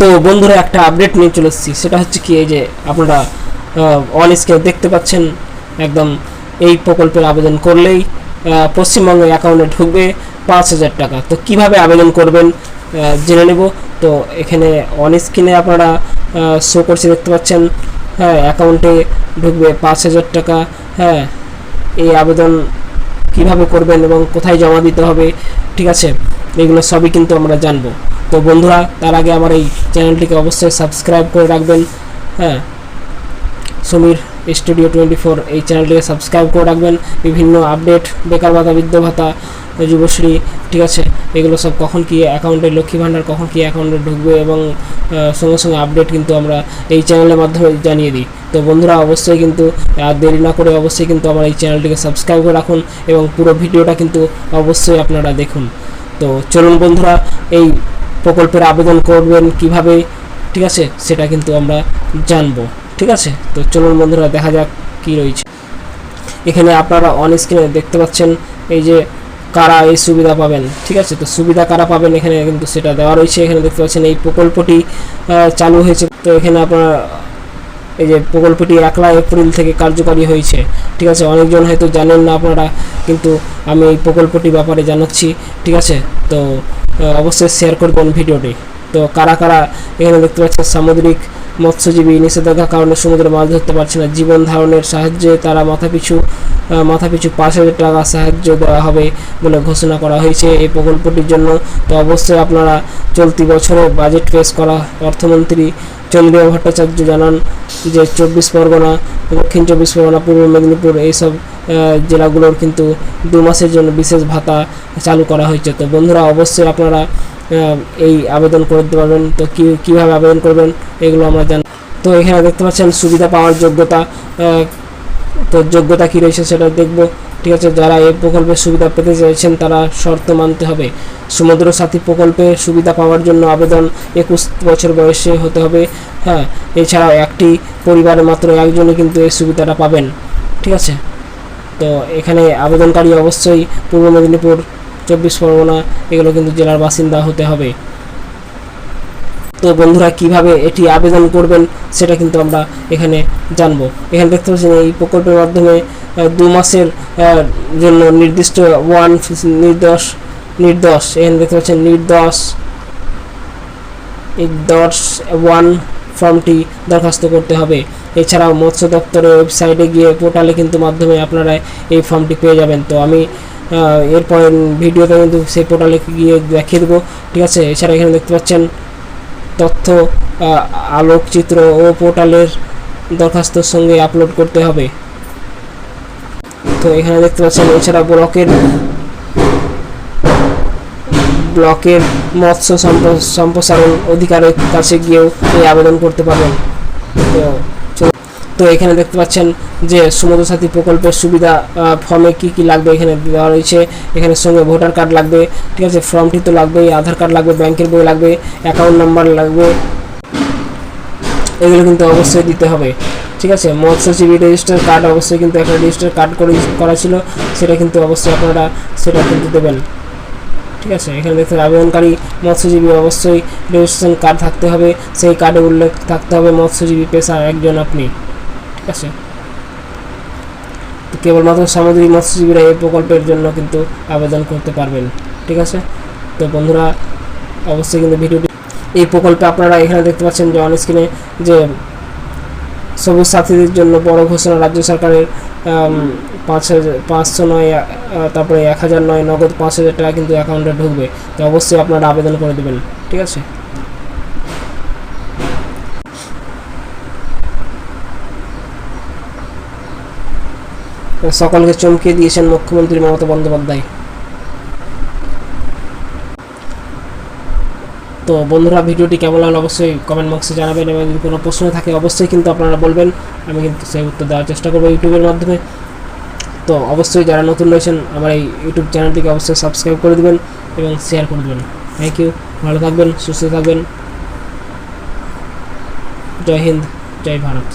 তো বন্ধুরা একটা আপডেট নিয়ে চলে এসেছি, সেটা হচ্ছে কি, এই যে আপনারা অন স্ক্রিনে দেখতে পাচ্ছেন একদম এই প্রকল্পের আবেদন করলেই পশ্চিমবঙ্গের অ্যাকাউন্টে ঢুকবে 5,000 টাকা। তো কিভাবে আবেদন করবেন জেনে নেব। তো এখানে অন স্ক্রিনে আপনারা শো করছে দেখতে পাচ্ছেন, হ্যাঁ অ্যাকাউন্টে ঢুকবে 5,000 টাকা। হ্যাঁ, এই আবেদন কিভাবে করবেন এবং কোথায় জমা দিতে হবে, ঠিক আছে, এগুলো সবই কিন্তু আমরা জানবো। তো বন্ধুরা, তার আগে আমার এই চ্যানেলটিকে অবশ্যই সাবস্ক্রাইব করে রাখবেন। হ্যাঁ, সমীর স্টুডিও 24 এই চ্যানেলটিকে সাবস্ক্রাইব করে রাখবেন। বিভিন্ন আপডেট, বেকার ভাতা, বৃদ্ধ ভাতা, যুবশ্রী, ঠিক আছে, এগুলো সব কখন কি অ্যাকাউন্টে, লক্ষ্মী ভাণ্ডার কখন কি অ্যাকাউন্টে ঢুকবে এবং সঙ্গে সঙ্গে আপডেট কিন্তু আমরা এই চ্যানেলের মাধ্যমে জানিয়ে দিই। তো বন্ধুরা, অবশ্যই কিন্তু আর দেরি না করে অবশ্যই কিন্তু আমার এই চ্যানেলটিকে সাবস্ক্রাইব করে রাখুন এবং পুরো ভিডিওটা কিন্তু অবশ্যই আপনারা দেখুন। তো চলুন বন্ধুরা, এই প্রকল্পের আবেদন করবেন কিভাবে, ঠিক আছে, সেটা কিন্তু আমরা জানবো। ঠিক আছে, তো চলুন বন্ধুরা, দেখা যাক কি রয়েছে। এখানে আপনারা অন স্ক্রিনে দেখতে পাচ্ছেন এই যে কারা এই সুবিধা পাবেন। ঠিক আছে, তো সুবিধা কারা পাবেন এখানে কিন্তু সেটা দেওয়া রয়েছে। এখানে দেখতে পাচ্ছেন এই প্রকল্পটি চালু হয়েছে। তো এখানে আপনারা এই যে প্রকল্পটি 1 এপ্রিল থেকে কার্যকারী হয়েছে। ঠিক আছে, অনেকজন হয়তো জানেন না আপনারা, কিন্তু আমি এই প্রকল্পটির ব্যাপারে জানাচ্ছি। ঠিক আছে, তো অবশ্যই শেয়ার করবেন ভিডিওটি। তো কারা কারা এখানে দেখতে পাচ্ছেন, সামুদ্রিক মৎস্যজীবী নিষেধাজ্ঞার কারণে সমুদ্রে মাছ ধরতে পারছে না, জীবন ধারণের সাহায্যে তারা মাথাপিছু 5,000 টাকা সাহায্য দেওয়া হবে বলে ঘোষণা করা হয়েছে এই প্রকল্পটির জন্য। তো অবশ্যই আপনারা চলতি বছরে বাজেট পেশ করা অর্থমন্ত্রী চন্দ্রিমা ভট্টাচার্য জানান যে 24 পরগনা, দক্ষিণ 24 পরগনা, পূর্ব মেদিনীপুর এইসব জেলাগুলোর কিন্তু 2 মাসের জন্য বিশেষ ভাতা চালু করা হয়েছে। তো বন্ধুরা, অবশ্যই আপনারা এই আবেদন করতে পারবেন। তো কীভাবে আবেদন করবেন এগুলো আমরা জানি। তো এখানে দেখতে পাচ্ছেন সুবিধা পাওয়ার যোগ্যতা। তো যোগ্যতা কী রয়েছে সেটা দেখব। ঠিক আছে, যারা এই প্রকল্পের সুবিধা পেতে চাইছেন তারা শর্ত মানতে হবে। সমুদ্র সাথী প্রকল্পে সুবিধা পাওয়ার জন্য আবেদন 21 বছর বয়সে হতে হবে। হ্যাঁ, এছাড়াও একটি পরিবারে মাত্র একজনই কিন্তু এই সুবিধাটা পাবেন। ঠিক আছে, তো এখানে আবেদনকারী অবশ্যই পূর্ব মেদিনীপুর, 24 পরগনা এগুলো কিন্তু জেলার বাসিন্দা হতে হবে। তো বন্ধুরা, কিভাবে এটি আবেদন করবেন সেটা কিন্তু আমরা এখানে জানবো। এখানে দেখতে পাচ্ছেন এই প্রকল্পের মাধ্যমে 2 মাসের জন্য নির্দিষ্ট নির্দেশ এখানে দেখতে পাচ্ছেন নির্দেশ 1 ফর্মটি দরখাস্ত করতে হবে। এছাড়াও মৎস্য দপ্তরের ওয়েবসাইটে গিয়ে পোর্টালে কিন্তু মাধ্যমে আপনারা এই ফর্মটি পেয়ে যাবেন। তো আমি এরপর ভিডিওতে কিন্তু সেই পোর্টালে গিয়ে দেখিয়ে দেবো। ঠিক আছে, এছাড়া এখানে দেখতে পাচ্ছেন তথ্য আলোকচিত্র ও পোর্টালের দরখাস্তর সঙ্গে আপলোড করতে হবে। তো এখানে দেখতে পাচ্ছেন এছাড়া ব্লকের মৎস্য সম্প্রসারণ অধিকারের কাছে গিয়েও এই আবেদন করতে পারবেন। তো এখানে দেখতে পাচ্ছেন যে সমুদ্র সাথী প্রকল্পের সুবিধা ফর্মে কি কি লাগবে এখানে দেওয়া রয়েছে। এখানে সঙ্গে ভোটার কার্ড লাগবে। ঠিক আছে, ফর্মটি তো লাগবেই, আধার কার্ড লাগবে, ব্যাংকের বই লাগবে, অ্যাকাউন্ট নাম্বার লাগবে, এগুলো কিন্তু অবশ্যই দিতে হবে। ঠিক আছে, মৎস্যজীবী রেজিস্টার কার্ড অবশ্যই কিন্তু একটা রেজিস্টার কার্ড করা ছিল, সেটা কিন্তু অবশ্যই আপনারা সেটা কিন্তু দেবেন। ঠিক আছে, এখানে দেখতে আবেদনকারী মৎস্যজীবী অবশ্যই রেজিস্ট্রেশন কার্ড থাকতে হবে, সেই কার্ডে উল্লেখ থাকতে হবে মৎস্যজীবী পেশা একজন আপনি। ঠিক আছে, তো কেবলমাত্র সামুদ্রিক মৎস্যজীবীরা এই প্রকল্পের জন্য কিন্তু আবেদন করতে পারবেন। ঠিক আছে, তো বন্ধুরা, অবশ্যই কিন্তু ভিডিওটি এই প্রকল্পে আপনারা এখানে দেখতে পাচ্ছেন যে অন স্ক্রিনে যে সবুজ সাথীদের জন্য বড় ঘোষণা, রাজ্য সরকারের 509 তারপরে 1009 নগদ 5,000 টাকা কিন্তু অ্যাকাউন্টে ঢুকবে। তো অবশ্যই আপনারা আবেদন করে দেবেন। ঠিক আছে, সকলকে চমকিয়ে দিয়েছেন মুখ্যমন্ত্রী মমতা বন্দ্যোপাধ্যায়। তো বন্ধুরা, ভিডিওটি কেমন লাগলো অবশ্যই কমেন্ট বক্সে জানাবেন এবং যদি কোনো প্রশ্ন থাকে অবশ্যই কিন্তু আপনারা বলবেন, আমি কিন্তু সেই উত্তর দেওয়ার চেষ্টা করবো ইউটিউবের মাধ্যমে। তো অবশ্যই যারা নতুন রয়েছেন আমার এই ইউটিউব চ্যানেলটিকে অবশ্যই সাবস্ক্রাইব করে দেবেন এবং শেয়ার করে দেবেন। থ্যাংক ইউ, ভালো থাকবেন, সুস্থ থাকবেন। জয় হিন্দ, জয় ভারত।